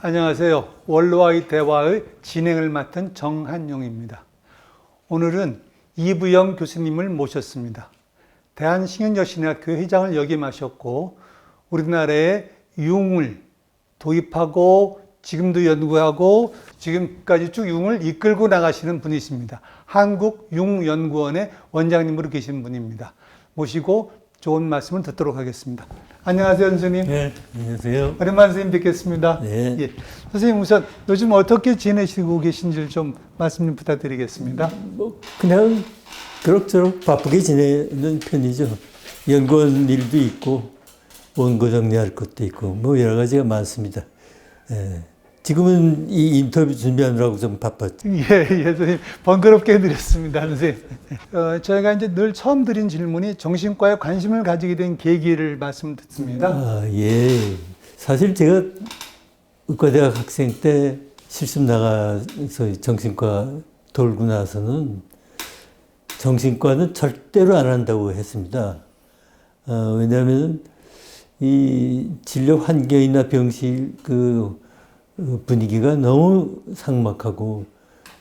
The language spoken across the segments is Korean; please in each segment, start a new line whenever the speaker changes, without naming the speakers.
안녕하세요. 원로와의 대화의 진행을 맡은 정한용입니다. 오늘은 이부영 교수님을 모셨습니다. 대한식년여신학교 회장을 역임하셨고 우리나라에 융을 도입하고 지금도 연구하고 지금까지 쭉 융을 이끌고 나가시는 분이십니다. 한국융연구원의 원장님으로 계신 분입니다. 모시고 좋은 말씀을 듣도록 하겠습니다. 안녕하세요, 선생님.
네, 안녕하세요.
오랜만에 선생님 뵙겠습니다.
네.
예. 선생님 우선 요즘 어떻게 지내시고 계신지 좀 말씀 좀 부탁드리겠습니다.
그냥 그럭저럭 바쁘게 지내는 편이죠. 연구원 일도 있고 원고 정리할 것도 있고 여러 가지가 많습니다. 예. 지금은 이 인터뷰 준비하느라고 좀 바빴죠.
예, 선생님. 번거롭게 해드렸습니다, 선생님. 저희가 이제 늘 처음 드린 질문이 정신과에 관심을 가지게 된 계기를 말씀 듣습니다.
아, 예. 사실 제가 의과대학 학생 때 실습 나가서 정신과 돌고 나서는 정신과는 절대로 안 한다고 했습니다. 왜냐하면 이 진료 환경이나 병실 분위기가 너무 삭막하고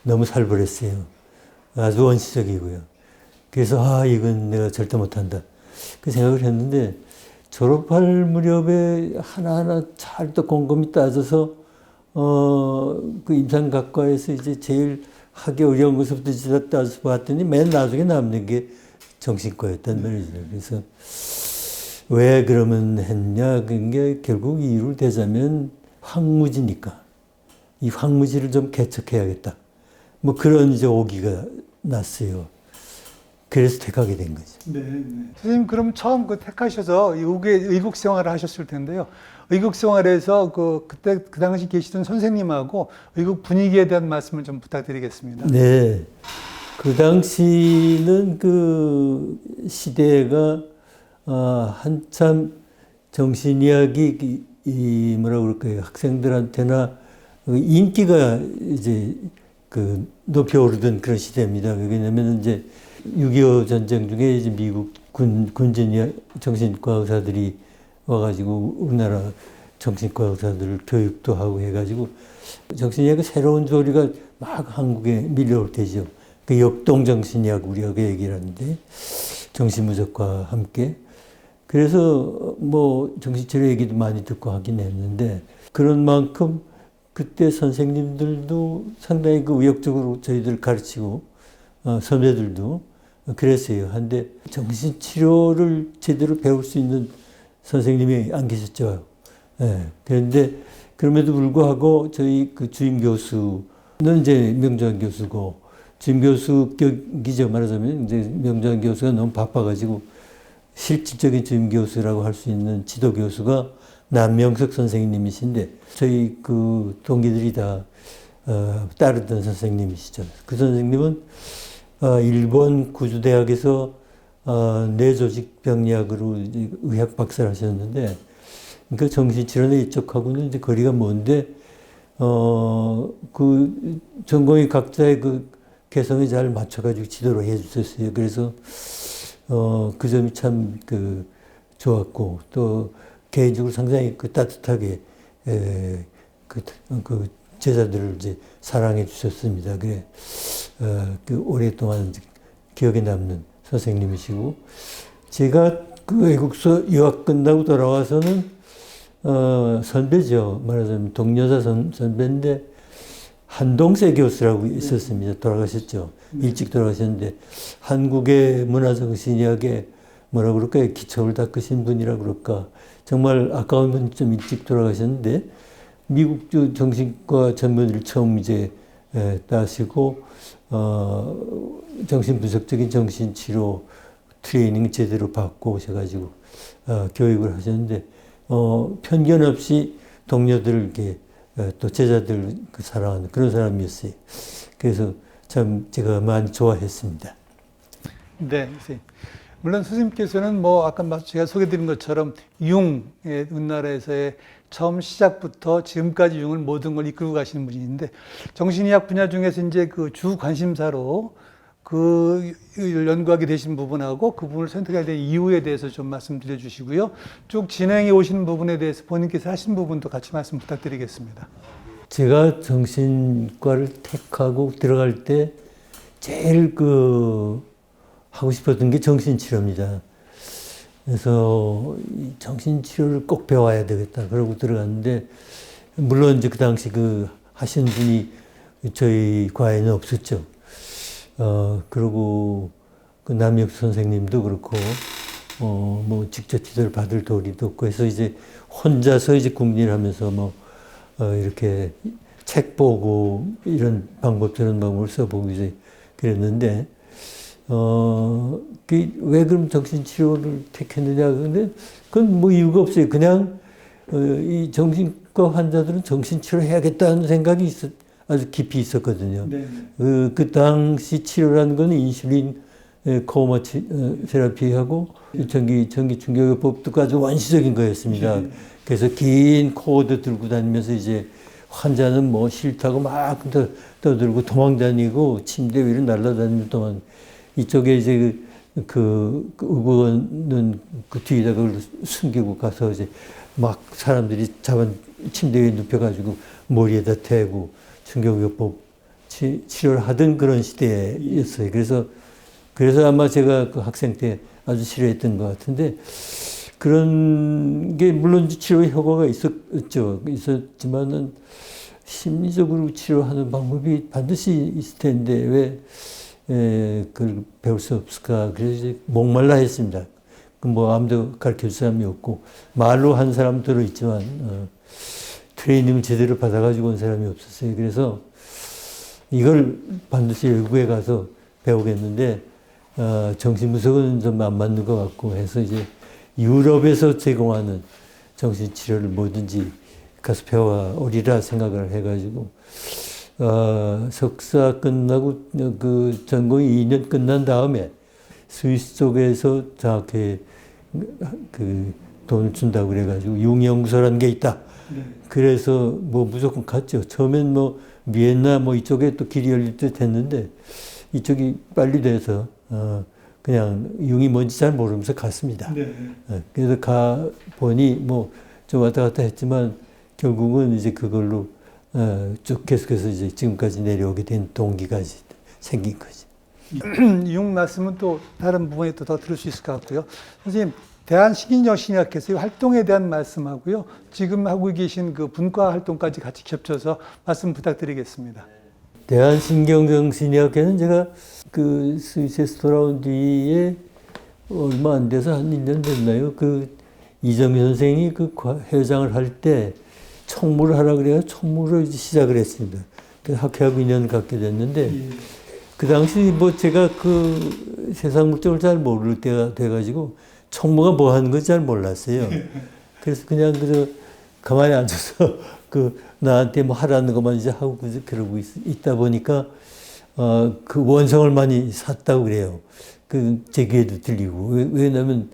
너무 살벌했어요. 아주 원시적이고요. 그래서 이건 내가 절대 못한다. 그 생각을 했는데 졸업할 무렵에 하나하나 잘 또 곰곰이 따져서 그 임상각과에서 이제 제일 하기 어려운 것부터 따져서 봤더니 맨 나중에 남는 게 정신과였단 말이죠. 그래서 왜 그러면 했냐? 그게 결국 이유를 대자면 황무지니까. 이 황무지를 좀 개척해야겠다. 그런 이제 오기가 났어요. 그래서 택하게 된 거죠.
네. 선생님, 그럼 처음 택하셔서 의국 생활을 하셨을 텐데요. 의국 생활에서 그때 그 당시 계시던 선생님하고 의국 분위기에 대한 말씀을 좀 부탁드리겠습니다.
네. 그 당시는 그 시대가 한참 정신의학이 뭐라 그럴까요? 학생들한테나 인기가 이제 높이 오르던 그런 시대입니다. 왜냐면 이제 6.25 전쟁 중에 이제 미국 군진 정신과 의사들이 와가지고 우리나라 정신과 의사들을 교육도 하고 해가지고 정신의학의 새로운 조리가 막 한국에 밀려올 때죠. 그 역동 정신의학 우리가 그 얘기를 하는데 정신무적과 함께. 그래서 정신치료 얘기도 많이 듣고 하긴 했는데 그런 만큼 그때 선생님들도 상당히 의욕적으로 저희들 가르치고 선배들도 그랬어요. 한데 정신치료를 제대로 배울 수 있는 선생님이 안 계셨죠. 예. 그런데 그럼에도 불구하고 저희 그 주임 교수는 이제 명조한 교수고 주임 교수격이죠. 말하자면 이제 명조한 교수가 너무 바빠가지고 실질적인 주임 교수라고 할 수 있는 지도 교수가 남명석 선생님이신데 저희 그 동기들이 다 따르던 선생님이시죠. 그 선생님은 일본 구주대학에서 뇌조직병리학으로 의학 박사를 하셨는데 그 정신치료나 이쪽하고는 이제 거리가 먼데 그 전공의 각자의 그 개성에 잘 맞춰가지고 지도를 해주셨어요. 그래서 그 점이 참 좋았고 또 개인적으로 상당히 따뜻하게 그 제자들을 이제 사랑해 주셨습니다. 그래 오랫동안 기억에 남는 선생님이시고 제가 그 외국서 유학 끝나고 돌아와서는 선배죠. 말하자면 동료자 선배인데 한동세 교수라고 있었습니다. 돌아가셨죠. 일찍 돌아가셨는데 한국의 문화정신의학에 뭐라 그럴까요? 기초를 닦으신 분이라 그럴까. 정말 아까운 분 좀 일찍 돌아가셨는데 미국 정신과 전문의를 처음 이제 따시고 정신분석적인 정신치료 트레이닝 제대로 받고 오셔가지고 교육을 하셨는데 편견 없이 동료들을 이렇게 또 제자들 사랑하는 그런 사람이었어요. 그래서 참 제가 많이 좋아했습니다.
네, 선생님. 물론 선생님께서는 아까 제가 소개드린 것처럼 융의 우리나라에서의 처음 시작부터 지금까지 융을 모든 걸 이끌고 가시는 분인데 정신의학 분야 중에서 이제 그 주 관심사로 그 연구하게 되신 부분하고 그 부분을 선택하게 된 이유에 대해서 좀 말씀드려 주시고요. 쭉 진행해 오신 부분에 대해서 본인께서 하신 부분도 같이 말씀 부탁드리겠습니다.
제가 정신과를 택하고 들어갈 때 제일 하고 싶었던 게 정신치료입니다. 그래서 이 정신치료를 꼭 배워야 되겠다. 그러고 들어갔는데, 물론 이제 그 당시 하신 분이 저희 과에는 없었죠. 그리고 남혁 선생님도 그렇고, 뭐 직접 지도를 받을 도리도 없고 해서 이제 혼자서 이제 궁리하면서 이렇게 책 보고 이런 방법 저런 방법을 써보고 이제 그랬는데, 왜 그럼 정신치료를 택했느냐. 근데 그건 뭐 이유가 없어요. 그냥, 이 정신과 환자들은 정신치료 해야겠다는 생각이 아주 깊이 있었거든요.
네.
그 당시 치료라는 건 인슐린 코어마 테라피하고 전기 충격요법도 아주 원시적인 거였습니다. 그래서 긴 코어도 들고 다니면서 이제 환자는 뭐 싫다고 막 떠들고 도망다니고 침대 위로 날아다니는 동안 이쪽에 이제 의료원은 그 뒤에다가 그걸 숨기고 가서 이제 막 사람들이 침대 위에 눕혀가지고 머리에다 대고 충격요법 치료를 하던 그런 시대였어요. 그래서 아마 제가 그 학생 때 아주 싫어했던 것 같은데, 그런 게 물론 치료 효과가 있었지만은 심리적으로 치료하는 방법이 반드시 있을 텐데 왜 그걸 배울 수 없을까? 그래서 이제 목말라 했습니다. 뭐 아무도 가르쳐 줄 사람이 없고, 말로 한 사람 들어있지만 트레이닝을 제대로 받아가지고 온 사람이 없었어요. 그래서 이걸 반드시 외국에 가서 배우겠는데, 정신분석은 좀 안 맞는 것 같고 해서 이제 유럽에서 제공하는 정신치료를 뭐든지 가서 배워오리라 생각을 해가지고, 석사 끝나고 그 전공이 2년 끝난 다음에 스위스 쪽에서 정확히 돈을 준다고 그래가지고 융연구소라는 게 있다.
네.
그래서 뭐 무조건 갔죠. 처음엔 뭐 비엔나 뭐 이쪽에 또 길이 열릴 듯 했는데 이쪽이 빨리 돼서 그냥 융이 뭔지 잘 모르면서 갔습니다.
네.
그래서 가 보니 뭐 좀 왔다 갔다 했지만 결국은 이제 그걸로 쭉 계속해서 이제 지금까지 내려오게 된 동기가 생긴 거지.
융 말씀은 또 다른 부분에 또 더 들을 수 있을 것 같고요. 선생님, 대한신경정신의학회에서의 활동에 대한 말씀하고요. 지금 하고 계신 그 분과 활동까지 같이 겹쳐서 말씀 부탁드리겠습니다.
대한신경정신의학회는 제가 그 스위스에서 돌아온 뒤에 얼마 안 돼서 한 1년 됐나요? 이정희 선생이 회장을 할 때 총무를 하라 그래서 총무를 이제 시작을 했습니다. 그래서 학회하고 인연을 갖게 됐는데, 그 당시 뭐 제가 세상 물정을 잘 모를 때가 돼가지고 총무가 뭐 하는 건지 잘 몰랐어요. 그래서 그냥 가만히 앉아서 나한테 뭐 하라는 것만 이제 하고 그러고 있다 보니까 그 원성을 많이 샀다고 그래요. 제 귀에도 들리고. 왜냐면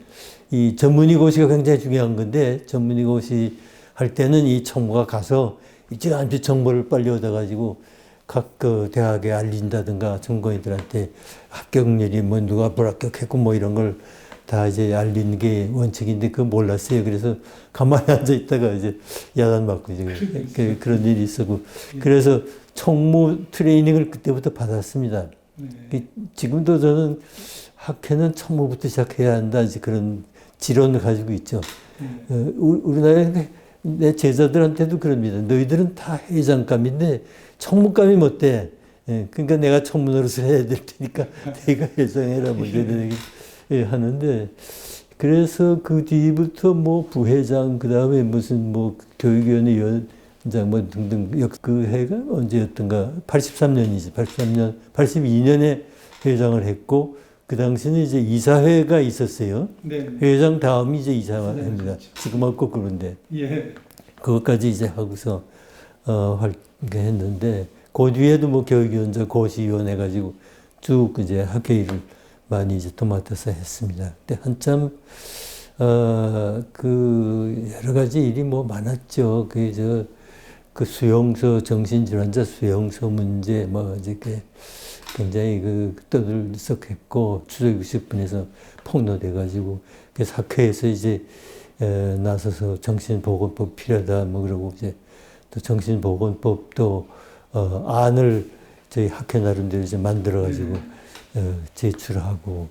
이 전문의고시가 굉장히 중요한 건데, 전문의고시 할 때는 이 총무가 가서 일찌감치 정보를 빨리 얻어가지고 각 대학에 알린다든가 전공의들한테 합격률이 뭐 누가 불합격했고 뭐 이런 걸 다 이제 알리는 게 원칙인데 그거 몰랐어요. 그래서 가만히 앉아 있다가 이제 야단 맞고 이제 그런 일이 있었고, 그래서 총무 트레이닝을 그때부터 받았습니다. 지금도 저는 학회는 총무부터 시작해야 한다 이제 그런 지론을 가지고 있죠. 우리나라에 내 제자들한테도 그럽니다. 너희들은 다 회장감인데 총무감이 못돼. 그러니까 내가 총무 노릇을 해야 될 테니까 내가 회장해라 뭐 이런 얘기 하는데, 그래서 그 뒤부터 뭐 부회장, 그 다음에 무슨 뭐 교육위원회 위원장 뭐 등등, 그 해가 언제였던가 83년이지. 82년에 회장을 했고, 그 당시는 이제 이사회가 있었어요. 네. 회장 다음이 이제 이사회입니다. 네, 그렇죠. 지금은 꼭 그런데. 예. 그것까지 이제 하고서, 했는데, 그 뒤에도 뭐 교육위원장, 고시위원 해가지고 쭉 이제 학회 일을 많이 이제 도맡아서 했습니다. 근데 한참, 여러 가지 일이 뭐 많았죠. 수용소, 정신질환자 수용소 문제, 뭐 이제 굉장히 떠들썩했고 추적육식분에서 폭로돼가지고 그래서 학회에서 이제 나서서 정신보건법 필요하다 뭐 그러고 이제 또 정신보건법도 안을 저희 학회 나름대로 이제 만들어가지고 제출하고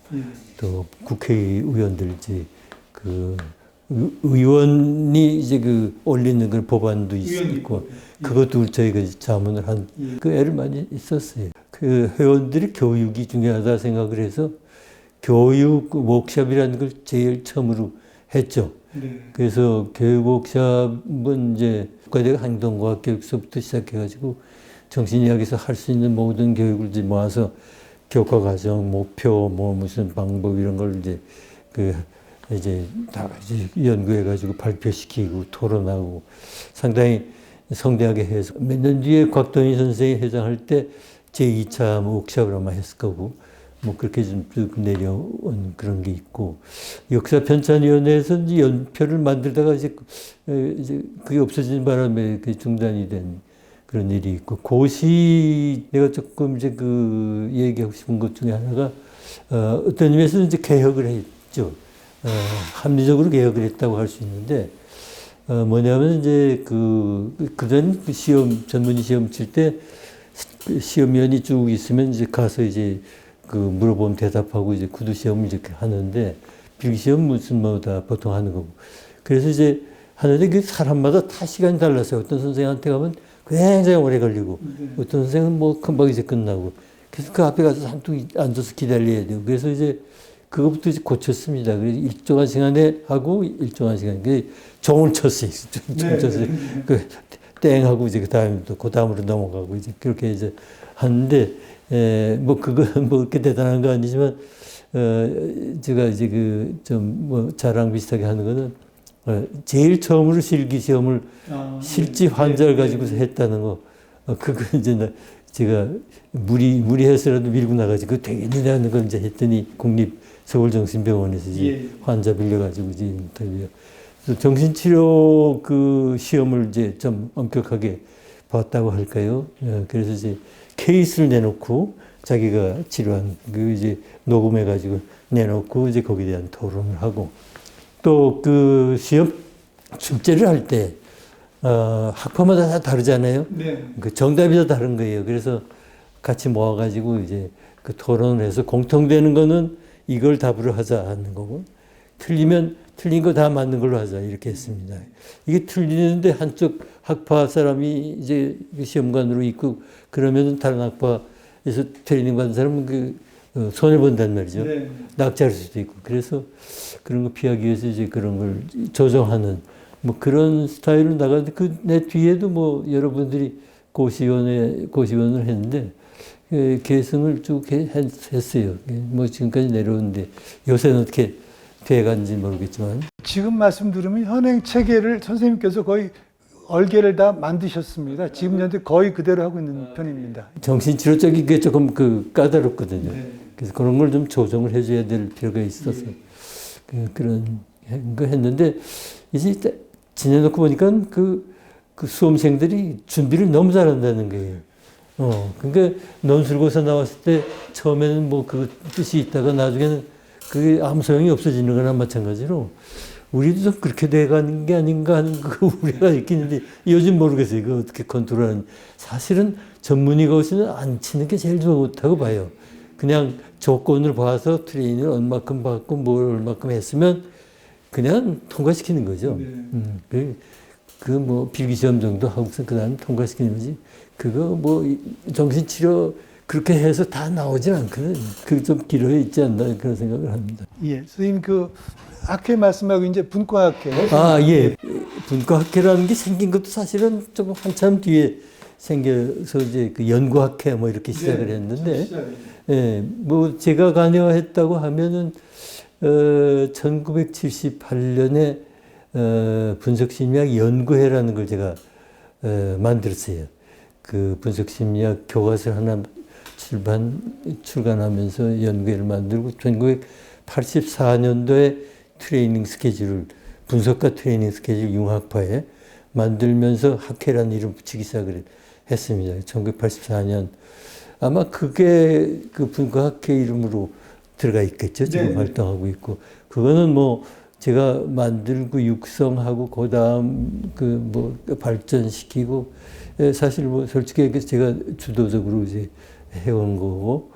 또 국회의원들 이제 의원이 이제 올리는 그 법안도 있고 그것도 저희가 자문을 한 그 애를 많이 있었어요. 그 회원들이 교육이 중요하다 생각을 해서 교육 워크숍이라는 걸 제일 처음으로 했죠. 그래서 교육 워크숍은 이제 국가대학 행동과학 교육서부터 시작해가지고 정신의학에서 할 수 있는 모든 교육을 이제 모아서 교과 과정, 목표, 뭐 무슨 방법 이런 걸 이제 다 이제 연구해가지고 발표시키고 토론하고 상당히 성대하게 해서 몇 년 뒤에 곽돈희 선생이 회장할 때 제2차 워크숍을 아마 했을 거고 뭐 그렇게 좀 쭉 내려온 그런 게 있고 역사편찬위원회에서 이제 연표를 만들다가 이제 그게 없어진 바람에 그 중단이 된 그런 일이 있고 고시 내가 조금 이제 얘기하고 싶은 것 중에 하나가 어떤 의미에서 이제 개혁을 했죠. 합리적으로 개혁을 했다고 할 수 있는데 뭐냐면 이제 그전 시험 전문의 시험 칠 때 시험위원이 쭉 있으면 이제 가서 이제 물어보면 대답하고 이제 구두 시험을 이렇게 하는데 필기시험 무슨 뭐 다 보통 하는 거고 그래서 이제 하는데 그 사람마다 다 시간이 달라서요. 어떤 선생한테 가면 굉장히 오래 걸리고 어떤 선생은 뭐 금방 이제 끝나고 그래서 그 앞에 가서 한통 앉아서 기다려야 돼요. 그래서 이제 그것부터 이제 고쳤습니다. 그래서 일정한 시간에 하고 일정한 시간 그 종을 쳤어요. 종 쳤어요. 땡 하고 이제 그 다음에 또 그 다음으로 넘어가고 이제 그렇게 이제 하는데 뭐 그거 뭐 그렇게 대단한 거 아니지만 제가 이제 좀 뭐 자랑 비슷하게 하는 거는 제일 처음으로 실기 시험을 실제 환자를 가지고서 했다는 거 그거 이제 제가 무리해서라도 밀고 나가지고 되겠느냐 하는 걸 이제 했더니 국립 서울정신병원에서 이제 환자 빌려가지고 이제 인터뷰. 정신치료 시험을 이제 좀 엄격하게 봤다고 할까요? 그래서 이제 케이스를 내놓고 자기가 치료한 이제 녹음해가지고 내놓고 이제 거기에 대한 토론을 하고 또 시험 출제를 할 때 학파마다 다 다르잖아요. 정답이 다 다른 거예요. 그래서 같이 모아가지고 이제 토론을 해서 공통되는 거는 이걸 답으로 하자 하는 거고 틀리면 틀린 거 다 맞는 걸로 하자 이렇게 했습니다. 이게 틀리는데 한쪽 학파 사람이 이제 시험관으로 있고 그러면 다른 학파에서 트레이닝 받은 사람은 손해 본단 말이죠. 낙찰할 수도 있고 그래서 그런 거 피하기 위해서 이제 그런 걸 조정하는 뭐 그런 스타일로 나가는데 내 뒤에도 뭐 여러분들이 고시원을 했는데 계승을 쭉 했어요. 뭐 지금까지 내려오는데 요새는 어떻게 돼간지 모르겠지만
지금 말씀 들으면 현행 체계를 선생님께서 거의 얼개를 다 만드셨습니다. 지금 현재 거의 그대로 하고 있는 편입니다.
정신치료적인 게 조금 까다롭거든요. 그래서 그런 걸 좀 조정을 해줘야 될 필요가 있어서 그런 거 했는데 이제 지내놓고 보니까 그 수험생들이 준비를 너무 잘한다는 거예요. 그러니까 논술고사 나왔을 때 처음에는 뭐 그 뜻이 있다가 나중에는 그게 아무 소용이 없어지는 거나 마찬가지로 우리도 좀 그렇게 돼가는 게 아닌가 하는 그 우려가 있겠는데 요즘 모르겠어요. 이거 어떻게 컨트롤하는. 사실은 전문의가 오시면 안 치는 게 제일 좋다고 봐요. 그냥 조건을 봐서 트레이닝을 얼마큼 받고 뭘 얼마큼 했으면 그냥 통과시키는 거죠. 뭐 필기시험 정도 하고서 그 다음에 통과시키는 거지. 그거 뭐 정신치료 그렇게 해서 다 나오진 않거든. 그게 좀 길어야 있지 않나 그런 생각을 합니다.
예, 선생님 학회 말씀하고 이제 분과학회.
예. 분과학회라는 게 생긴 것도 사실은 좀 한참 뒤에 생겨서 이제 연구학회 뭐 이렇게 시작을 했는데, 뭐 제가 관여했다고 하면은 1978년에 분석심리학 연구회라는 걸 제가 만들었어요. 분석심리학 교과서를 하나 출간하면서 연구회를 만들고 1984년도에 트레이닝 스케줄을 분석과 트레이닝 스케줄 융합화에 만들면서 학회라는 이름 붙이기 시작을 했습니다. 1984년 아마 그게 그 분과학회 이름으로 들어가 있겠죠. 지금
네.
활동하고 있고. 그거는 뭐 제가 만들고 육성하고 그다음 그 뭐 발전시키고 사실 뭐 솔직히 제가 주도적으로 이제 해온 거고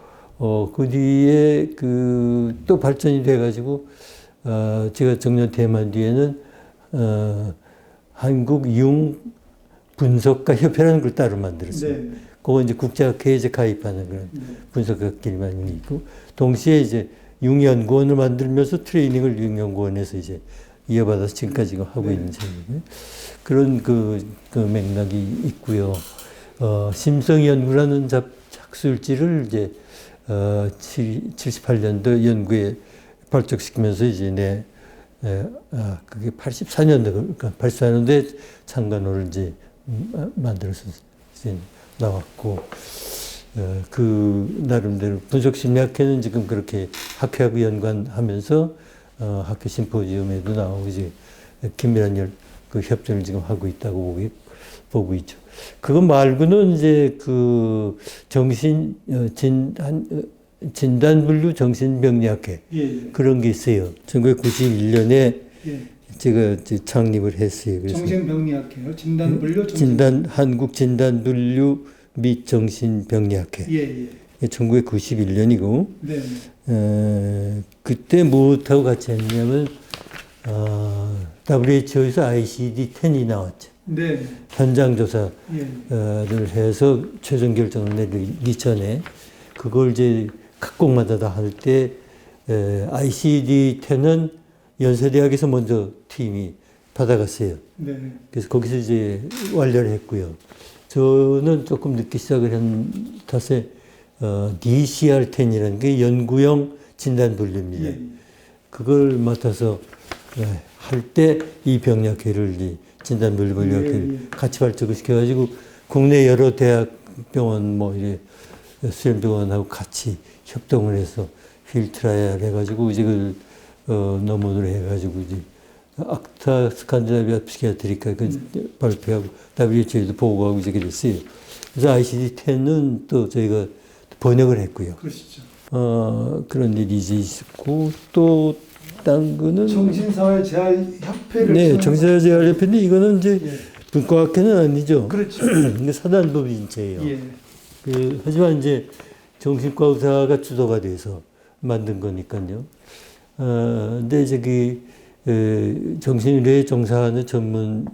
그 뒤에 그 또 발전이 돼 가지고 제가 정년 퇴임한 뒤에는 한국 융 분석가 협회라는 걸 따로 만들었어요.
네.
그거 이제 국제학회에 이제 가입하는 그런 분석가끼리만 있고, 동시에 이제 융연구원을 만들면서 트레이닝을 융연구원에서 이제 이어받아서 지금까지 하고 있는 셈이고요. 그런 그 맥락이 있고요. 심성연구라는 학술지를 이제 78년도 연구에 발족시키면서 이제 그게 84년도, 그러니까 84년도에 창간호를 이제 만들어서 이제 나왔고, 그 나름대로 분석심리학회는 지금 그렇게 학회하고 연관하면서 학회 심포지움에도 나오고 이제 긴밀한 그 협정을 지금 하고 있다고 보고 있죠. 그거 말고는 이제 그 진단분류 정신병리학회 그런 게 있어요. 1991년에 제가 이제 창립을 했어요. 그래서
정신병리학회요.
한국 진단분류 및 정신병리학회. 1991년이고 그때 뭐하고 같이 했냐면 WHO에서 ICD-10이 나왔죠.
네.
현장 조사를 해서 최종 결정을 내리기 전에 그걸 이제 각국마다 다 할 때 ICD-10은 연세대학에서 먼저 팀이 받아갔어요.
네.
그래서 거기서 이제 완료를 했고요. 저는 조금 늦게 시작을 한 탓에 DCR-10이라는 게 연구용 진단 분류입니다. 그걸 맡아서 할 때 이 병리학회를 진단 분류 병리학회를 같이 발족을 시켜가지고 국내 여러 대학 병원 뭐 이래 수련병원하고 같이 협동을 해서 필트라이얼 해가지고 이제 그 논문을 해가지고 이제 악타 스칸디나비아 피시아트리카 그 발표하고 WHO에도 보고하고 이제 그랬어요. 그래서 ICD-10은 또 저희가 번역을 했고요.
그러시죠.
그런 일이 이제 있었고 또 딴 거는
정신사회재활협회를
네, 정신사회재활협회인데 이거는 이제 분과학회는 아니죠.
그렇죠.
이게 사단법인체예요.
예.
하지만 이제 정신과 의사가 주도가 돼서 만든 거니까요. 근데 이제 정신의료에 종사하는 전문인들을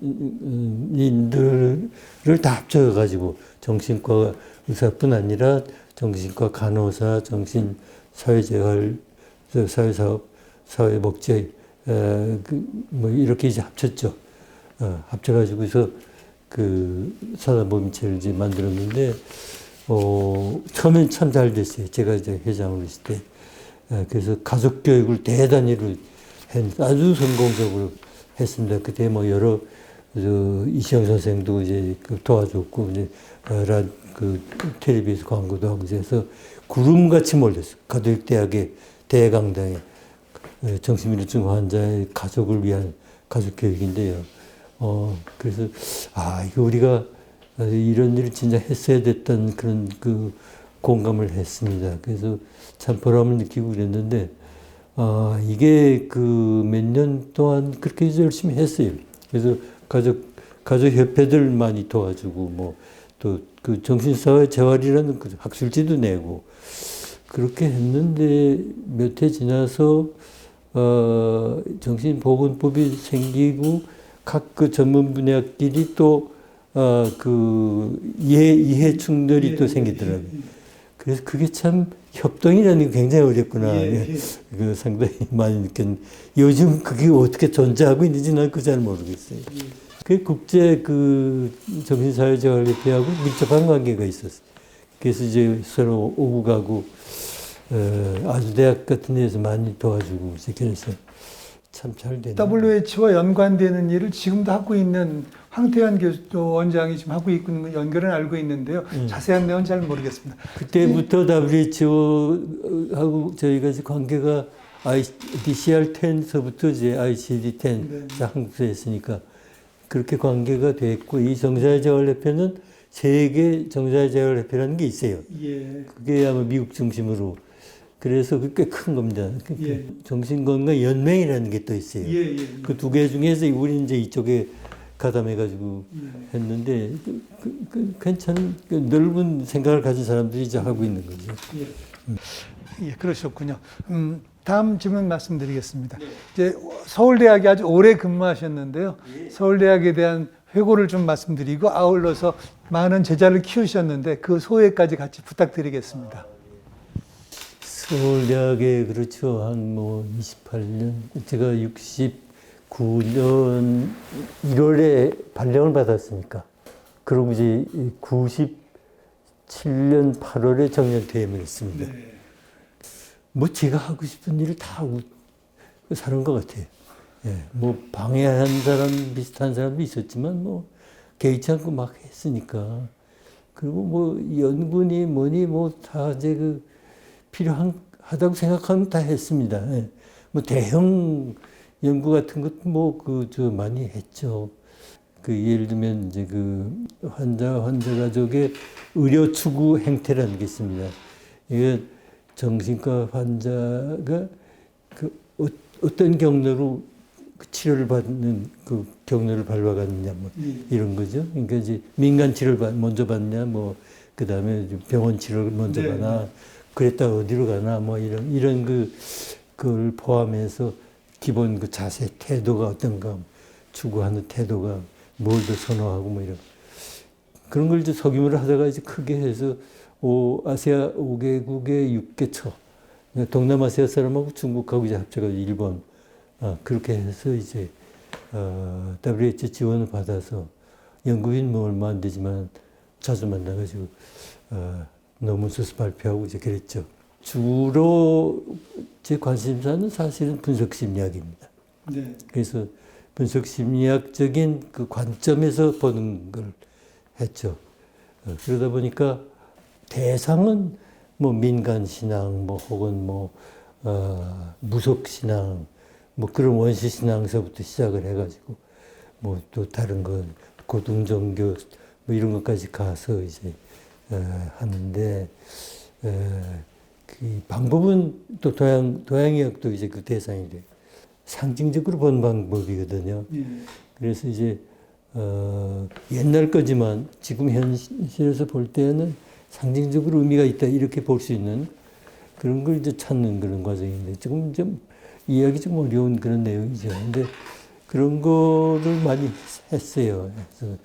다 합쳐가지고 정신과 의사뿐 아니라 정신과 간호사, 정신사회재활, 사회사업, 사회복지, 뭐 이렇게 이제 합쳤죠. 합쳐가지고서 그 사단법인체를 이제 만들었는데, 처음엔 참 잘 됐어요. 제가 이제 회장으로 있을 때. 그래서 가족 교육을 대단히로 아주 성공적으로 했습니다. 그때 뭐 여러 이시영 선생도 이제 도와줬고, 이제 그 텔레비에서 광고도 하고 해서 구름같이 몰렸어요. 가톨릭대학의 대강당에 정신민우증 환자의 가족을 위한 가족 교육인데요. 그래서 이거 우리가 이런 일을 진짜 했어야 됐던 그런 그 공감을 했습니다. 그래서 참 보람을 느끼고 그랬는데, 이게 그 몇 년 동안 그렇게 열심히 했어요. 그래서 가족협회들 많이 도와주고, 뭐, 또 그 정신사회 재활이라는 그 학술지도 내고, 그렇게 했는데 몇 해 지나서, 정신보건법이 생기고, 각 그 전문 분야끼리 또, 이해 충돌이 또 생기더라고요. 그래서 그게 참 협동이라는 게 굉장히 어렵구나. 그 상당히 많이 느꼈는데, 요즘 그게 어떻게 존재하고 있는지 난 그 잘 모르겠어요. 그 국제 그 정신사회재활협회하고 밀접한 관계가 있었어요. 그래서 이제 서로 오고 가고, 아주대학 같은 데서 많이 도와주고, 이제 그래서 참 잘 되네.
WHO와 연관되는 일을 지금도 하고 있는 황태현 원장이 지금 하고 있는 연결은 알고 있는데요. 자세한 내용은 잘 모르겠습니다.
그때부터 WHO하고 저희가 이제 관계가 DCR-10서부터 이제 ICD-10 한국에서 했으니까 그렇게 관계가 됐고, 이 정신사회재활협회는 세계 정신의학자협회라는 게 있어요.
예.
그게 아마 미국 중심으로. 그래서 그게 꽤 큰 겁니다.
예.
정신건강 연맹이라는 게 또 있어요.
예.
그 두 개 중에서 우리 이제 이쪽에 가담해가지고 했는데 괜찮은 넓은 생각을 가진 사람들이 이제 하고 있는 거죠.
예, 그러셨군요. 다음 질문 말씀드리겠습니다. 이제 서울대학에 아주 오래 근무하셨는데요. 서울대학에 대한 회고를 좀 말씀드리고 아울러서 많은 제자를 키우셨는데 그 소회까지 같이 부탁드리겠습니다.
서울대학에 그렇죠. 한 뭐 28년, 제가 69년 1월에 발령을 받았으니까. 그리고 이제 97년 8월에 정년 퇴임을 했습니다. 뭐 제가 하고 싶은 일을 다 하고 사는 것 같아요. 예, 뭐 방해한 사람, 비슷한 사람도 있었지만 뭐 개의치 않고 막 했으니까. 그리고 뭐 연구니 뭐니 뭐 다 이제 그 필요하다고 생각하면 다 했습니다. 예. 뭐 대형 연구 같은 것도 뭐 많이 했죠. 그 예를 들면 이제 그 환자 가족의 의료 추구 행태라는 게 있습니다. 이게 정신과 환자가 그 어떤 경로로 그 치료를 받는 그 경로를 밟아갔느냐 뭐 이런 거죠. 그러니까 이제 민간 치료를 먼저 받냐 뭐 그다음에 병원 치료를 먼저 가나 그랬다 어디로 가나 뭐 이런 그걸 포함해서 기본 그 자세 태도가 어떤가 추구하는 태도가 뭘 더 선호하고 뭐 이런 그런 걸 이제 석유물을 하다가 이제 크게 해서 아시아 5개국의 6개처 동남아시아 사람하고 중국하고 이제 합쳐가지고 일본 그렇게 해서 이제 WHO 지원을 받아서 연구비는 뭐 얼마 안 되지만 자주 만나가지고 논문 써서 발표하고 이제 그랬죠. 주로 제 관심사는 사실은 분석심리학입니다.
네.
그래서 분석심리학적인 그 관점에서 보는 걸 했죠. 그러다 보니까 대상은 뭐 민간신앙, 뭐 혹은 뭐 무속신앙, 뭐 그런 원시신앙서부터 시작을 해가지고 뭐 또 다른 건 고등종교 뭐 이런 것까지 가서 이제 하는데 그 방법은 또 도양의학도 이제 그 대상이 돼요. 상징적으로 본 방법이거든요. 그래서 이제 옛날 거지만 지금 현실에서 볼 때는 상징적으로 의미가 있다 이렇게 볼 수 있는 그런 걸 이제 찾는 그런 과정인데 지금 좀 이해하기 좀 어려운 그런 내용이죠. 근데 그런 거를 많이 했어요. 그래서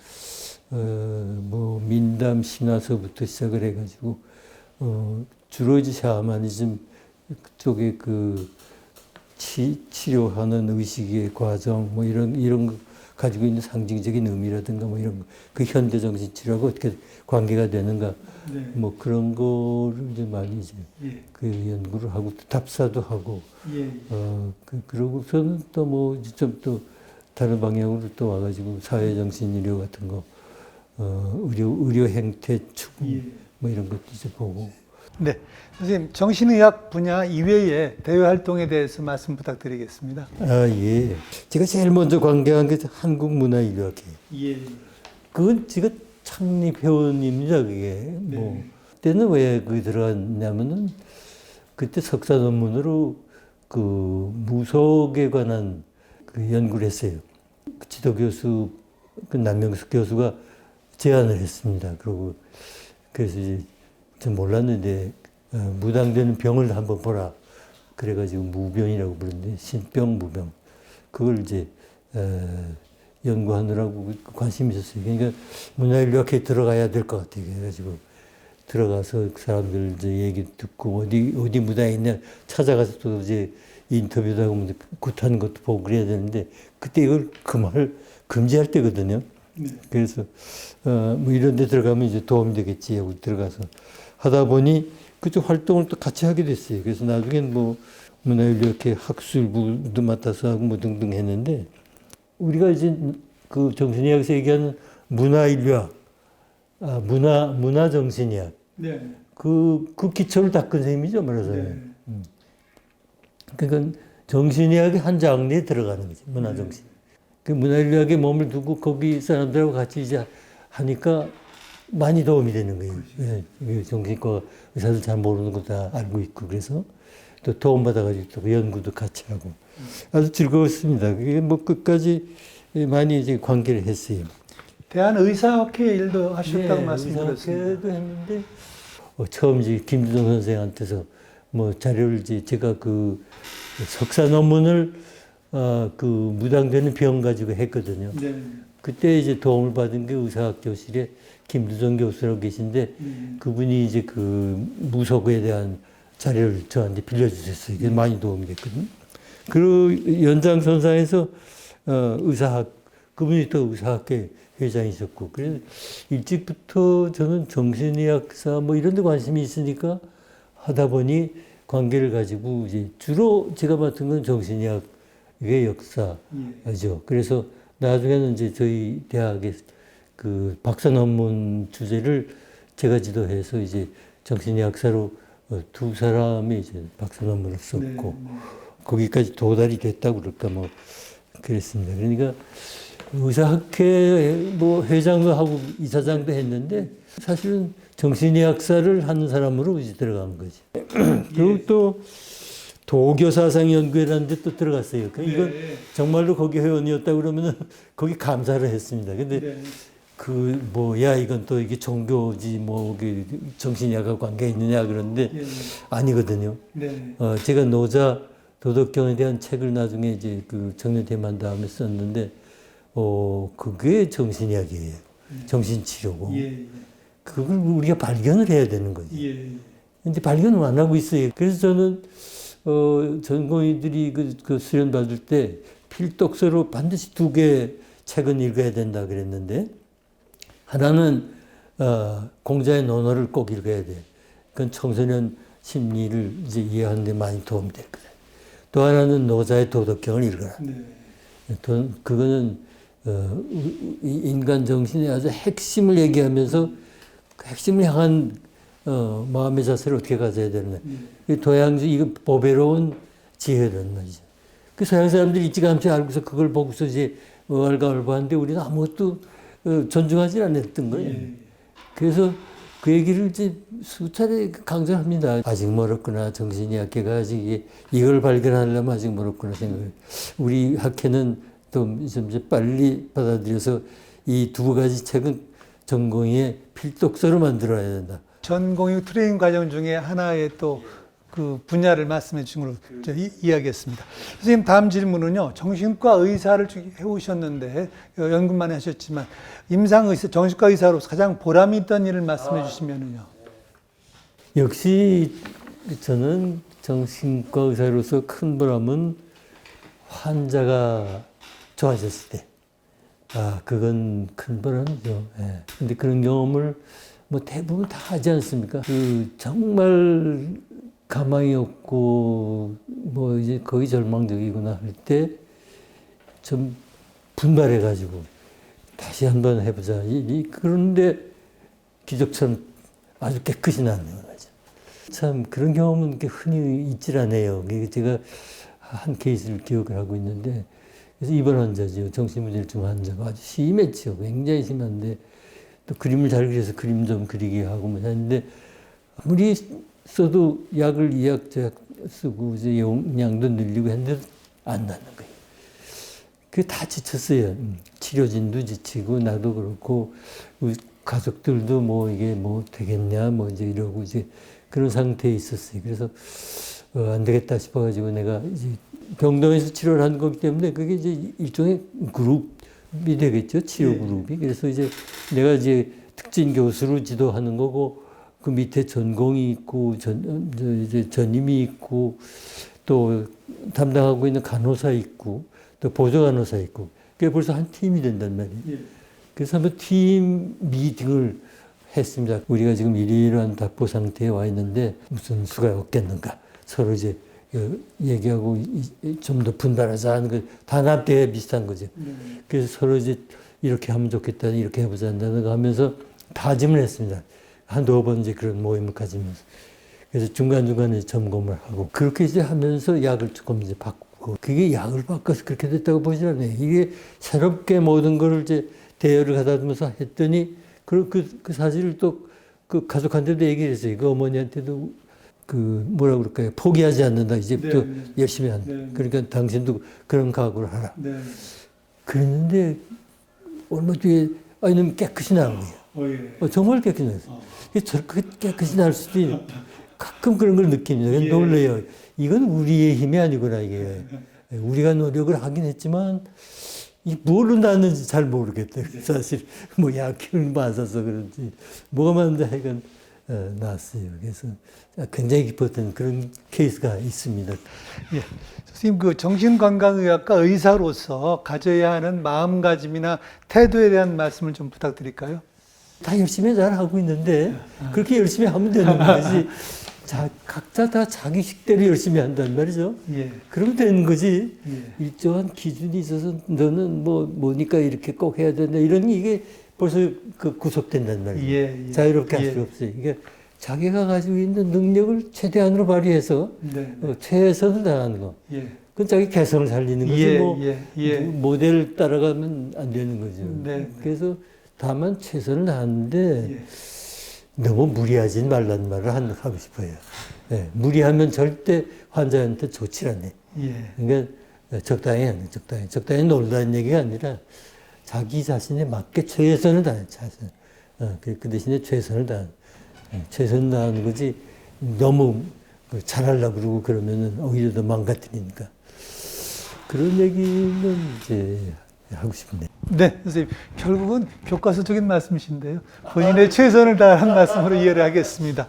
뭐 민담 신화서부터 시작을 해가지고 주로 이제 샤머니즘 쪽에 그 치료하는 의식의 과정 뭐 이런 거 가지고 있는 상징적인 의미라든가 뭐 이런 거, 그 현대 정신 치료하고 어떻게 관계가 되는가 뭐 그런 거를 이제 많이 이제 그 연구를 하고 또 답사도 하고 그러고서는 또 뭐 좀 또 다른 방향으로 또 와가지고 사회정신의료 같은 거 의료 행태 추구 뭐 이런 것도 이제 보고.
네, 선생님 정신의학 분야 이외의 대외 활동에 대해서 말씀 부탁드리겠습니다.
예. 제가 제일 먼저 관계한 게 한국문화인류학회예요. 그건 제가 창립 회원입니다. 그게 뭐 그때는 왜 그게 들어갔냐면은 그때 석사 논문으로 그 무속에 관한 그 연구를 했어요. 그 지도 교수 그 남명숙 교수가 제안을 했습니다. 그리고 그래서 이제 전 몰랐는데 무당되는 병을 한번 보라. 그래가지고 무병이라고 부르는데 신병 무병 그걸 이제 연구하느라고 관심이 있었어요. 그러니까 문화인류학회에 들어가야 될 것 같아요. 그래가지고 들어가서 그 사람들 이제 얘기 듣고 어디 무당이 있냐 찾아가서 또 이제 인터뷰도 하고 굿하는 것도 보고 그래야 되는데 그때 이걸 그 말을 금지할 때거든요. 그래서 뭐 이런 데 들어가면 이제 도움이 되겠지 하고 들어가서 하다 보니 그쪽 활동을 또 같이 하게 됐어요. 그래서 나중엔 뭐 문화인류학회 학술부도 맡아서 하고 뭐 등등 했는데 우리가 이제 그 정신의학에서 얘기하는 문화인류학, 문화정신의학 그 기초를 닦은 셈이죠, 말하자면. 그러니까 정신의학의 한 장르에 들어가는 거지, 문화정신. 그 문화인류학에 몸을 두고 거기 사람들하고 같이 이제 하니까 많이 도움이 되는 거예요. 예, 이게 정신과 의사들 잘 모르는 거 다 알고 있고 그래서 또 도움받아가지고 또 연구도 같이 하고 아주 즐거웠습니다. 그게 뭐 끝까지 많이 이제 관계를 했어요.
대한의사학회 일도 하셨다고 말씀드렸습니다.
의사학회도 했는데 처음 이제 김두정 선생한테서 뭐 자료를 이제 제가 그 석사 논문을 그 무당되는 병 가지고 했거든요.
네.
그때 이제 도움을 받은 게 의사학 교실에 김두정 교수라고 계신데 그분이 이제 그 무속에 대한 자료를 저한테 빌려주셨어요. 이게 많이 도움이 됐거든요. 그 연장선상에서 의사학 그분이 또 의사학회 회장이셨고 그래서 일찍부터 저는 정신의학사 뭐 이런 데 관심이 있으니까 하다 보니 관계를 가지고 이제 주로 제가 맡은 건 정신의학의 역사죠. 그래서 나중에는 이제 저희 대학의 그 박사 논문 주제를 제가 지도해서 이제 정신의학사로 두 사람이 이제 박사 논문을 썼고 거기까지 도달이 됐다고 그럴까 뭐 그랬습니다. 그러니까 의사학회 뭐 회장도 하고 이사장도 했는데 사실은 정신의학사를 하는 사람으로 이제 들어간 거지. 그리고 또 도교사상연구회라는 데 또 들어갔어요. 이건 정말로 거기 회원이었다 그러면은 거기 감사를 했습니다. 근데 그 뭐야 이건 또 이게 종교지 뭐 정신의학과 관계 있느냐 그러는데 아니거든요. 제가 노자 도덕경에 대한 책을 나중에 이제 그 청년 퇴임한 다음에 썼는데 그게 정신의학이에요. 정신치료고. 그걸 우리가 발견을 해야 되는 거지. 근데 발견을 안 하고 있어요. 그래서 저는 전공의들이 그 수련 받을 때 필독서로 반드시 2개 책은 읽어야 된다 그랬는데 하나는 공자의 논어를 꼭 읽어야 돼. 그건 청소년 심리를 이제 이해하는 데 많이 도움이 될 거다. 또 하나는 노자의 도덕경을 읽어라. 그거는 인간 정신의 아주 핵심을 얘기하면서 그 핵심을 향한 마음의 자세를 어떻게 가져야 되느냐. 도양주 이거 보배로운 지혜란 말이죠. 그 서양 사람들이 일찌감치 알고서 그걸 보고서 이제 얼가얼부하는데 우리는 아무것도 존중하지 않았던 거예요. 그래서 그 얘기를 이제 수차례 강조합니다. 아직 멀었구나. 정신의학계가 아직 이걸 발견하려면 아직 멀었구나 생각해요. 우리 학회는 또 이제 빨리 받아들여서 이 2가지 책은 전공의 필독서로 만들어야 된다.
전공의 트레이닝 과정 중에 하나의 또 그 분야를 말씀해 주신 걸로 이야기했습니다. 선생님 다음 질문은요. 정신과 의사를 쭉 해오셨는데 연구만 하셨지만 임상의사, 정신과 의사로서 가장 보람 있던 일을 말씀해 주시면은요.
역시 저는 정신과 의사로서 큰 보람은 환자가 좋아졌을 때. 그건 큰 보람이죠. 예. 근데 그런 경험을 뭐 대부분 다 하지 않습니까? 정말 가망이 없고, 뭐 이제 거의 절망적이구나 할 때 좀 분발해가지고 다시 한번 해보자. 그런데 기적처럼 아주 깨끗이 나는 거죠. 참 그런 경험은 이렇게 흔히 있질 않아요. 제가 한 케이스를 기억을 하고 있는데, 그래서 입원 환자죠. 정신분열증 환자가 아주 심했죠. 굉장히 심한데, 또 그림을 잘 그려서 그림 좀 그리게 하고 뭐 했는데, 아무리 써도 약을 이약저약 쓰고, 이제 용량도 늘리고 했는데도 안 나는 거예요. 그게 다 지쳤어요. 치료진도 지치고, 나도 그렇고, 가족들도 뭐 이게 뭐 되겠냐, 뭐 이제 이러고 이제 그런 상태에 있었어요. 그래서, 안 되겠다 싶어가지고 내가 이제 병동에서 치료를 한 거기 때문에 그게 이제 일종의 그룹이 되겠죠. 치료 그룹이. 그래서 이제 내가 이제 특진 교수로 지도하는 거고 그 밑에 전공이 있고 이제 전임이 있고 또 담당하고 있는 간호사 있고 또 보조 간호사 있고 그게 벌써 한 팀이 된단 말이에요. 그래서 한번 팀 미팅을 했습니다. 우리가 지금 이러한 답보 상태에 와 있는데 무슨 수가 없겠는가. 서로 이제 얘기하고 좀 더 분발하자 하는 거 단합대회 비슷한 거죠. 그래서 서로 이제 이렇게 하면 좋겠다, 이렇게 해보자 한다는 거 하면서 다짐을 했습니다. 한두 번 이제 그런 모임을 가지면서. 그래서 중간중간에 점검을 하고 그렇게 이제 하면서 약을 조금 이제 바꾸고 그게 약을 바꿔서 그렇게 됐다고 보지 않아요. 이게 새롭게 모든 걸 이제 대여를 가다듬어서 했더니 그 사실을 또 그 가족한테도 얘기를 했어요. 그 어머니한테도 그 뭐라 그럴까요? 포기하지 않는다. 이제부터
네, 네.
열심히 한다.
네.
그러니까 당신도 그런 각오를 하라.
네.
그랬는데 얼마 뒤에 이놈 깨끗이 나온 거예요.
예.
정말 깨끗이 나왔어요. 저렇게 깨끗이 날 수도 있는 가끔 그런 걸 느낍니다. 놀래요. 이건 우리의 힘이 아니구나 이게. 우리가 노력을 하긴 했지만 이 뭘로 났는지 잘 모르겠다. 사실 뭐 약을 맞아서 그런지 뭐가 맞는지 하여간 났어요. 그래서 굉장히 기뻤던 그런 케이스가 있습니다.
예. 선생님, 그 정신건강의학과 의사로서 가져야 하는 마음가짐이나 태도에 대한 말씀을 좀 부탁드릴까요?
다 열심히 잘 하고 있는데 그렇게 열심히 하면 되는 거지. 각자 다 자기 식대로 열심히 한단 말이죠.
예.
그러면 되는 거지.
예.
일정한 기준이 있어서 너는 뭐니까 이렇게 꼭 해야 된다. 이런 이게 벌써 그 구속된단 말이죠.
예.
자유롭게 할
예.
수 없어요. 이게 자기가 가지고 있는 능력을 최대한으로 발휘해서
네.
최선을 다하는 거.
예.
그건 자기 개성을 살리는 거지.
예.
뭐
예.
모델 따라가면 안 되는 거죠.
네.
그래서 다만 최선을 다하는데
예.
너무 무리하진 말라는 말을 하고 싶어요. 네, 무리하면 절대 환자한테 좋지 않네.
예.
그러니까 적당히 하는, 적당히 놀라는 얘기가 아니라 자기 자신에 맞게 최선을 다하는, 그 대신에 최선을 다하는, 최선을 다하는 거지 너무 잘하려고 그러고 그러면은 오히려 더 망가뜨리니까. 그런 얘기는 이제 하고 싶네요.
네, 선생님. 결국은 교과서적인 말씀이신데요. 본인의 최선을 다한 말씀으로 이해를 하겠습니다.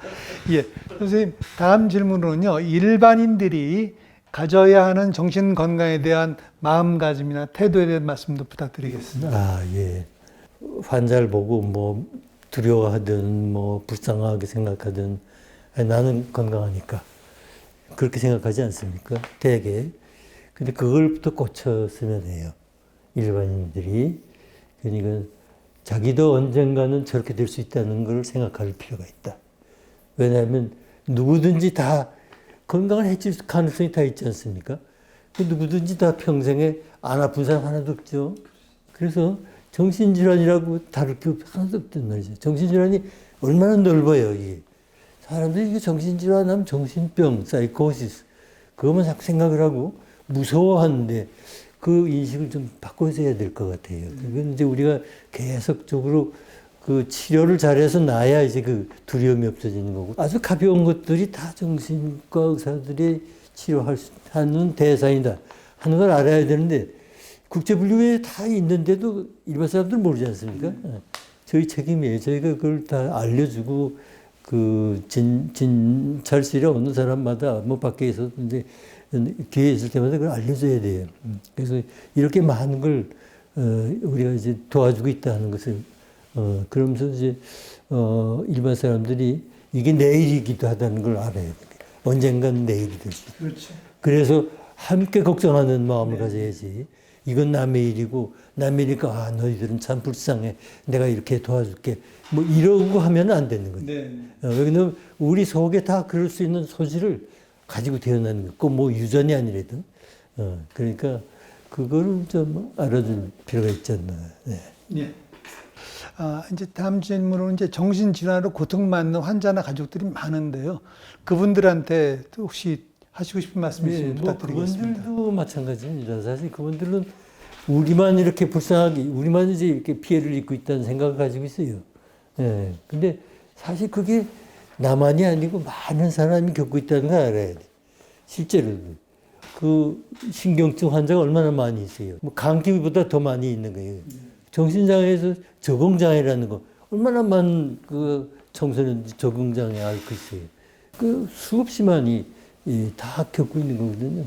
예. 선생님, 다음 질문으로는요. 일반인들이 가져야 하는 정신 건강에 대한 마음가짐이나 태도에 대한 말씀도 부탁드리겠습니다.
예. 환자를 보고 뭐 두려워하든 뭐 불쌍하게 생각하든 나는 건강하니까 그렇게 생각하지 않습니까? 대개. 근데 그걸부터 고쳤으면 해요. 일반인들이. 그러니까 자기도 언젠가는 저렇게 될 수 있다는 걸 생각할 필요가 있다. 왜냐하면 누구든지 다 건강을 해칠 가능성이 다 있지 않습니까? 누구든지 다 평생에 안 아픈 사람 하나도 없죠. 그래서 정신질환이라고 다룰 게 하나도 없단 말이죠. 정신질환이 얼마나 넓어요, 이게. 사람들이 이게 정신질환 하면 정신병, 사이코시스, 그것만 자꾸 생각을 하고 무서워하는데 그 인식을 좀 바꿔줘야 될 것 같아요. 그건 이제 우리가 계속적으로 그 치료를 잘해서 나야 이제 그 두려움이 없어지는 거고 아주 가벼운 것들이 다 정신과 의사들이 치료할 수 하는 대상이다 하는 걸 알아야 되는데 국제분류에 다 있는데도 일반 사람들 모르지 않습니까? 저희 책임이에요. 저희가 그걸 다 알려주고 그 진찰실에 오는 사람마다 뭐 밖에 있었는데 기회 있을 때마다 그걸 알려줘야 돼요. 그래서 이렇게 많은 걸 우리가 이제 도와주고 있다는 것을 그러면서 이제 일반 사람들이 이게 내일이기도 하다는 걸 알아야 돼요. 언젠간 내일이 될 수 있다.
그렇죠.
그래서 함께 걱정하는 마음을 가져야지. 이건 남의 일이고 남의 일이니까 너희들은 참 불쌍해. 내가 이렇게 도와줄게. 뭐 이러고 하면 안 되는 거죠.
네.
왜냐면 우리 속에 다 그럴 수 있는 소질을 가지고 태어나는 거. 꼭 뭐 유전이 아니라도. 그러니까 그거를 좀 알아줄 필요가 있지 않나. 네.
예. 이제 다음 질문은 이제 정신질환으로 고통받는 환자나 가족들이 많은데요. 그분들한테 또 혹시 하시고 싶은 말씀 있으면 부탁드리겠습니다.
그분들도 마찬가지입니다. 사실 그분들은 우리만 이렇게 불쌍하게, 우리만 이제 이렇게 피해를 입고 있다는 생각을 가지고 있어요. 예. 근데 사실 그게 나만이 아니고 많은 사람이 겪고 있다는 걸 알아야 돼. 실제로. 그 신경증 환자가 얼마나 많이 있어요. 뭐 감기보다 더 많이 있는 거예요. 정신장애에서 적응장애라는 거 얼마나 많은 그 청소년 적응장애 앓고 있어요. 그 수없이 많이 다 겪고 있는 거거든요.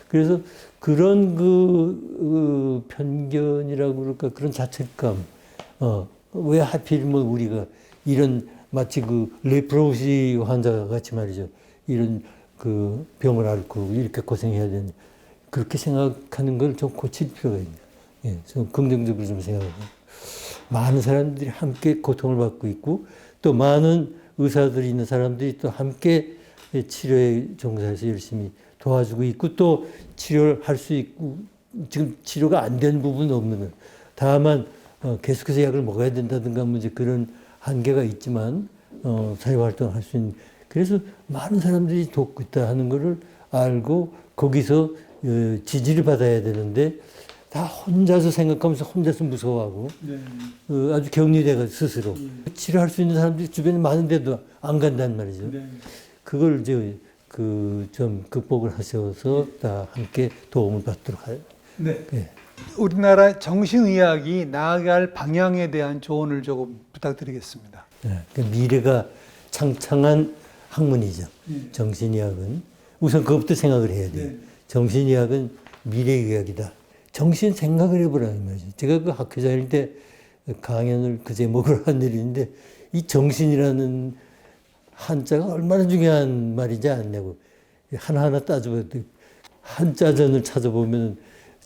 그래서 그런 그 편견이라고 그럴까 그런 자책감, 왜 하필 뭐 우리가 이런 마치 그 레프로시 환자 같이 말이죠. 이런 그 병을 앓고 이렇게 고생해야 되는 그렇게 생각하는 걸 좀 고칠 필요가 있네요. 예, 좀 긍정적으로 좀 생각하고 많은 사람들이 함께 고통을 받고 있고 또 많은 의사들이 있는 사람들이 또 함께 치료에 종사해서 열심히 도와주고 있고 또 치료를 할 수 있고 지금 치료가 안 된 부분은 없는 다만 계속해서 약을 먹어야 된다든가 뭐 이제 그런 한계가 있지만 사회활동을 할 수 있는 그래서 많은 사람들이 돕고 있다 하는 거를 알고 거기서 지지를 받아야 되는데 다 혼자서 생각하면서 혼자서 무서워하고
네.
아주 격리돼가 스스로 치료할 수 있는 사람들이 주변에 많은데도 안 간단 말이죠.
네.
그걸 이제 좀 극복을 하셔서 다 함께 도움을 받도록 할.
네.
예.
우리나라 정신의학이 나아갈 방향에 대한 조언을 조금 부탁드리겠습니다.
예. 그 미래가 창창한 학문이죠.
네.
정신의학은 우선 그것부터 생각을 해야 돼요.
네.
정신의학은 미래의학이다. 정신 생각을 해보라는 말이죠. 제가 그 학교 다닐 때 강연을 그 제목으로 한 일인데 이 정신이라는 한자가 얼마나 중요한 말인지 아냐고 하나하나 따져봐도 한자전을 찾아보면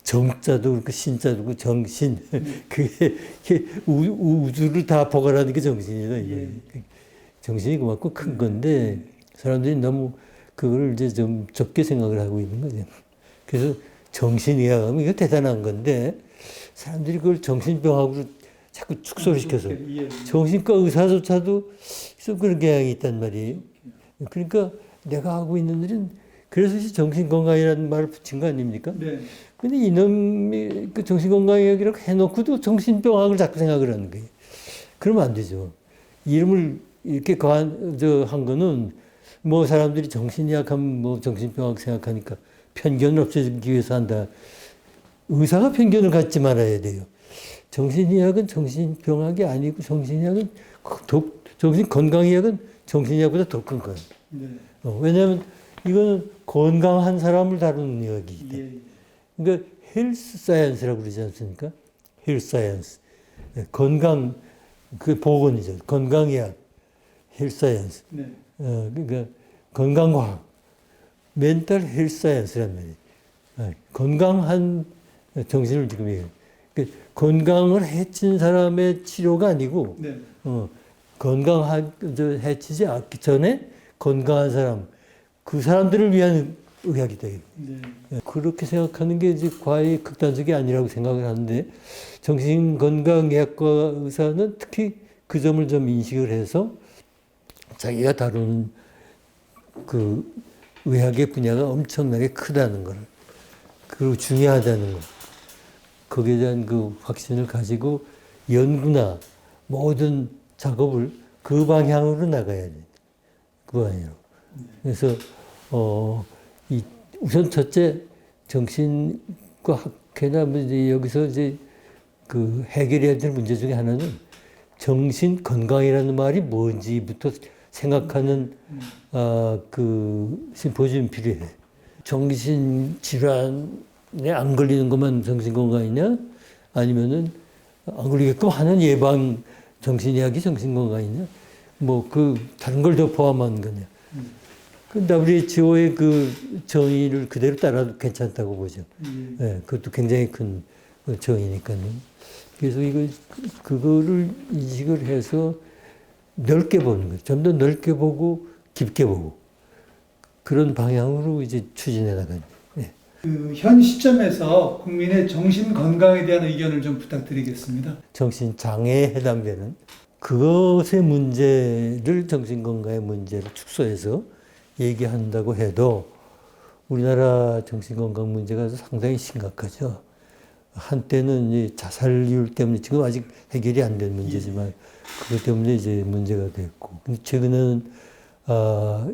정자도 그렇고 신자도 그렇고 정신 그게 우주를 다 포괄하는 게 정신이다. 이게. 정신이 그만큼 큰 건데 사람들이 너무 그걸 이제 좀 좁게 생각을 하고 있는 거죠. 그래서 정신의학하면 이거 대단한 건데 사람들이 그걸 정신병학으로 자꾸 축소를 시켜서 정신과 의사조차도 그런 경향이 있단 말이에요. 그러니까 내가 하고 있는 일은 그래서 정신건강이라는 말을 붙인 거 아닙니까?
네.
근데 이놈이 그 정신건강의학이라고 해놓고도 정신병학을 자꾸 생각을 하는 거예요. 그러면 안 되죠. 이름을 이렇게 한 거는 뭐 사람들이 정신의학 하면 뭐 정신병학 생각하니까 편견을 없애기 위해서 한다. 의사가 편견을 갖지 말아야 돼요. 정신의학은 정신병학이 아니고 정신의학은 정신건강의학은 정신의학보다 더 큰 거예요.
네.
왜냐하면 이거는 건강한 사람을 다루는 이야기이기 때문에.
예.
그러니까 헬스 사이언스라고 그러지 않습니까? 헬스 사이언스. 건강, 그 보건이죠. 건강의학, 헬스 사이언스.
네.
그러니까 건강과학, 멘탈 헬스 사이언스란 말이에요. 건강한 정신을 지금 얘기해요. 그러니까 건강을 해친 사람의 치료가 아니고,
네.
해치지 않기 전에 건강한 사람, 그 사람들을 위한 의학이다.
네.
그렇게 생각하는 게 이제 과히 극단적이 아니라고 생각을 하는데, 정신건강의학과 의사는 특히 그 점을 좀 인식을 해서 자기가 다루는 그 의학의 분야가 엄청나게 크다는 걸, 그리고 중요하다는 것, 거기에 대한 그 확신을 가지고 연구나 모든 작업을 그 방향으로 나가야 돼. 그 방향으로. 그래서 우선 첫째 정신과 학회나 뭐 이제 여기서 이제 그 해결해야 될 문제 중에 하나는 정신 건강이라는 말이 뭔지부터 생각하는 그 심포지엄이 필요해. 정신 질환에 안 걸리는 것만 정신 건강이냐? 아니면은 안 걸리게끔 하는 예방 정신의학이 정신 건강이냐? 뭐 그 다른 걸 더 포함한 거냐? 그 WHO의 그 정의를 그대로 따라도 괜찮다고 보죠. 네, 그것도 굉장히 큰 정의니까요. 그래서 그거를 인식을 해서 넓게 보는 거죠. 좀 더 넓게 보고 깊게 보고 그런 방향으로 이제 추진해 나가는. 네.
현 시점에서 국민의 정신 건강에 대한 의견을 좀 부탁드리겠습니다.
정신 장애에 해당되는 그것의 문제를 정신 건강의 문제를 축소해서 얘기한다고 해도 우리나라 정신 건강 문제가 상당히 심각하죠. 한때는 이제 자살률 때문에 지금 아직 해결이 안 된 문제지만 그것 때문에 이제 문제가 됐고, 근데 최근에는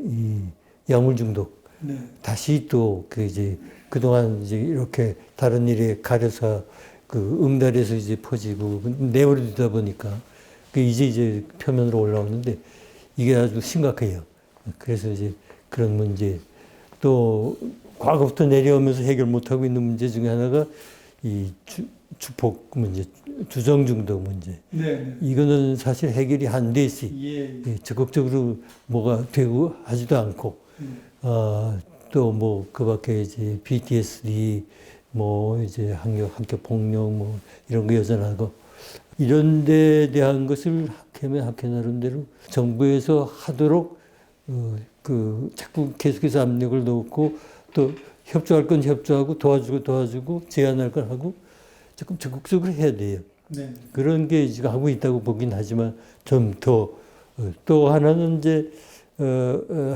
이 약물 중독
네.
다시 또 그 이제 그동안 이제 이렇게 다른 일에 가려서 그 응달에서 이제 퍼지고 내버려두다 보니까 그 이제 표면으로 올라오는데 이게 아주 심각해요. 그래서 이제 그런 문제 또 과거부터 내려오면서 해결 못하고 있는 문제 중에 하나가 이 주폭 문제, 주정 중독 문제.
네.
이거는 사실 해결이 안 돼서 적극적으로 뭐가 되고 하지도 않고, 또 뭐 그 밖에 이제 PTSD, 뭐 이제 학교 폭력 뭐 이런 거 여전하고 이런 데 대한 것을 학회 나름대로 정부에서 하도록 그 자꾸 계속해서 압력을 넣고 또 협조할 건 협조하고 도와주고 제안할 건 하고 조금 적극적으로 해야 돼요.
네.
그런 게 지금 하고 있다고 보긴 하지만 좀 더 또 하나는 이제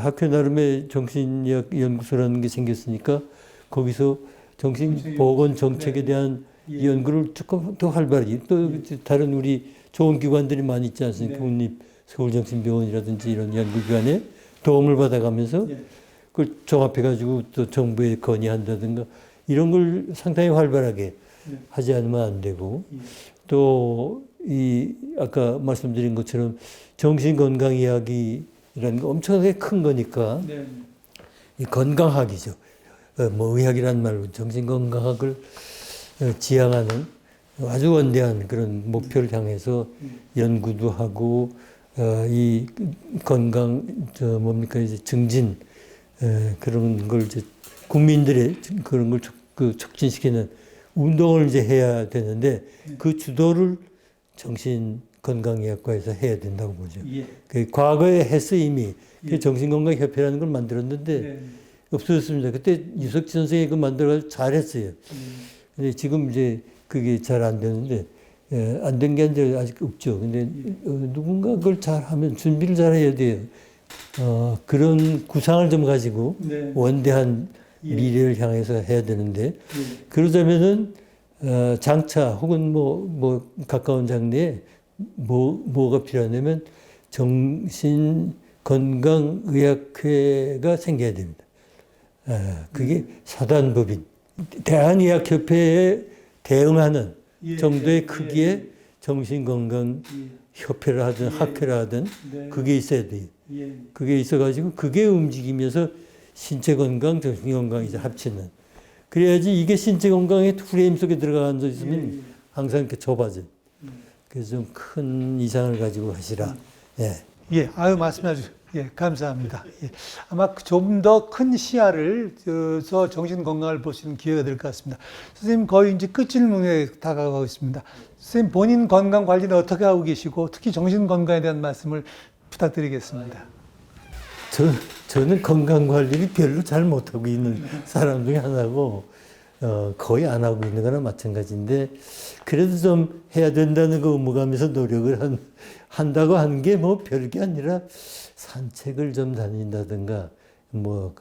학교 나름의 정신의학 연구소라는 게 생겼으니까 거기서 정신보건 정책에
네.
대한
예.
연구를 조금 더 활발히 또 다른 우리 좋은 기관들이 많이 있지 않습니까?
네.
국립 서울정신병원이라든지 이런 연구기관에 도움을 받아가면서
예.
그걸 종합해가지고 또 정부에 건의한다든가 이런 걸 상당히 활발하게
네.
하지 않으면 안 되고
예.
또 이 아까 말씀드린 것처럼 정신건강 이야기라는 거 엄청나게 큰 거니까
네.
이 건강학이죠. 뭐 의학이란 말로 정신건강학을 지향하는 아주 원대한 그런 목표를 향해서 연구도 하고 이 건강 뭡니까 이제 증진 그런 걸 이제 국민들의 그런 걸 촉진시키는 운동을 이제 해야 되는데 그 주도를 정신건강의학과에서 해야 된다고 보죠.
예.
그 과거에 했어 이미
예.
그 정신건강협회라는 걸 만들었는데
네.
없어졌습니다. 그때 유석지 선생이 그 만들어서 잘했어요. 근데 지금 이제 그게 잘 안 되는데 안 된 게 아니라 아직 없죠. 근데 누군가 그걸 잘하면 준비를 잘 해야 돼요. 그런 구상을 좀 가지고
네.
원대한
예.
미래를 향해서 해야 되는데
예.
그러자면은 장차 혹은 뭐 가까운 장래에 뭐가 필요하냐면 정신건강의학회가 생겨야 됩니다. 그게 사단법인 대한의학협회에 대응하는
예.
정도의
예.
크기의 정신건강협회를 하든
예.
학회를 하든
네.
그게 있어야 돼요.
예.
그게 있어가지고 그게 움직이면서 신체 건강, 정신 건강 이제 합치는. 그래야지 이게 신체 건강의 프레임 속에 들어가 앉아 있으면 항상 이렇게 좁아져. 그래서 좀 큰 이상을 가지고 하시라. 예.
예, 아유, 말씀 아주, 예, 감사합니다. 예. 아마 좀 더 큰 시야를, 정신 건강을 보시는 기회가 될 것 같습니다. 선생님, 거의 이제 끝 질문에 다가가고 있습니다. 선생님, 본인 건강 관리는 어떻게 하고 계시고, 특히 정신 건강에 대한 말씀을 부탁드리겠습니다.
저는 건강 관리를 별로 잘 못하고 있는 사람 중에 하나고, 거의 안 하고 있는 거나 마찬가지인데, 그래도 좀 해야 된다는 그 의무감에서 노력을 한다고 하는 게 뭐 별게 아니라 산책을 좀 다닌다든가, 뭐,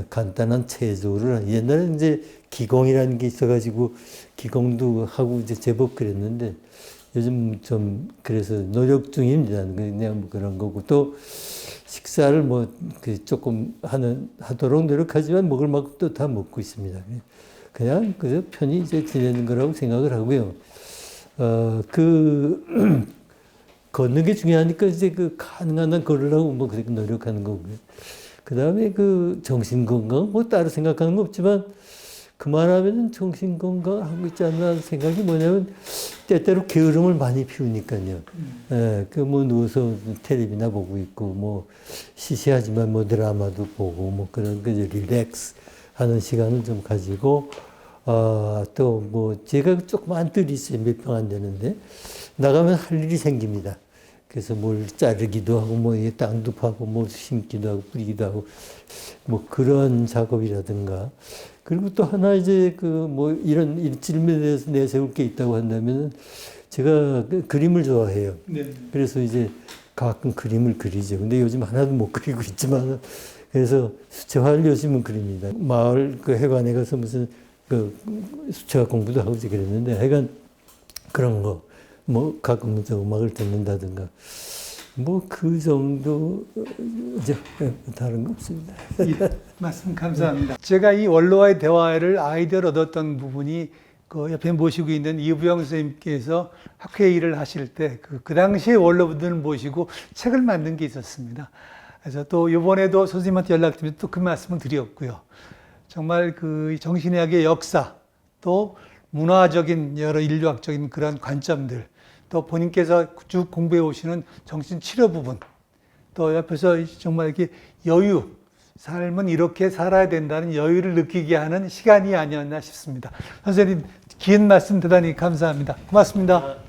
간단한 체조를, 옛날에 이제 기공이라는 게 있어가지고, 기공도 하고 이제 제법 그랬는데, 요즘 좀 그래서 노력 중입니다. 그냥 뭐 그런 거고, 또, 식사를 뭐 조금 하도록 노력하지만 먹을 만큼 다 먹고 있습니다. 그냥 그저 편히 이제 지내는 거라고 생각을 하고요. 걷는 게 중요하니까 이제 가능한 한 걸으려고 뭐 그렇게 노력하는 거고요. 그 다음에 정신 건강 뭐 따로 생각하는 거 없지만 그만하면 정신 건강 하고 있지 않나 생각이 뭐냐면 때때로 게으름을 많이 피우니까요. 뭐 누워서 텔레비나 보고 있고 뭐 시시하지만 뭐 드라마도 보고 뭐 그런 릴렉스 하는 시간을 좀 가지고 또 뭐 제가 조그만 뜰이 있어요. 몇 평 안 되는데 나가면 할 일이 생깁니다. 그래서 뭘 자르기도 하고 뭐 땅도 파고 뭐 심기도 하고 뿌리기도 하고 뭐 그런 작업이라든가 그리고 또 하나 이제 뭐 이런 질문에 대해서 내세울 게 있다고 한다면 제가 그림을 좋아해요.
네.
그래서 이제 가끔 그림을 그리죠. 근데 요즘 하나도 못 그리고 있지만 그래서 수채화를 요즘은 그립니다. 마을 회관에 가서 무슨 수채화 공부도 하고 그랬는데 하여간 그런 거 뭐 가끔 음악을 듣는다든가 뭐 그 정도 이제 다른 거 없습니다.
예, 말씀 감사합니다. 제가 이 원로와의 대화를 아이디어를 얻었던 부분이 옆에 모시고 있는 이부영 선생님께서 학회 일을 하실 때 그 당시에 원로분들을 모시고 책을 만든 게 있었습니다. 그래서 또 이번에도 선생님한테 연락드리면 또 그 말씀을 드렸고요. 정말 정신의학의 역사 또 문화적인 여러 인류학적인 그런 관점들 또 본인께서 쭉 공부해 오시는 정신치료 부분 또 옆에서 정말 이렇게 여유 삶은 이렇게 살아야 된다는 여유를 느끼게 하는 시간이 아니었나 싶습니다. 선생님 긴 말씀 대단히 감사합니다. 고맙습니다.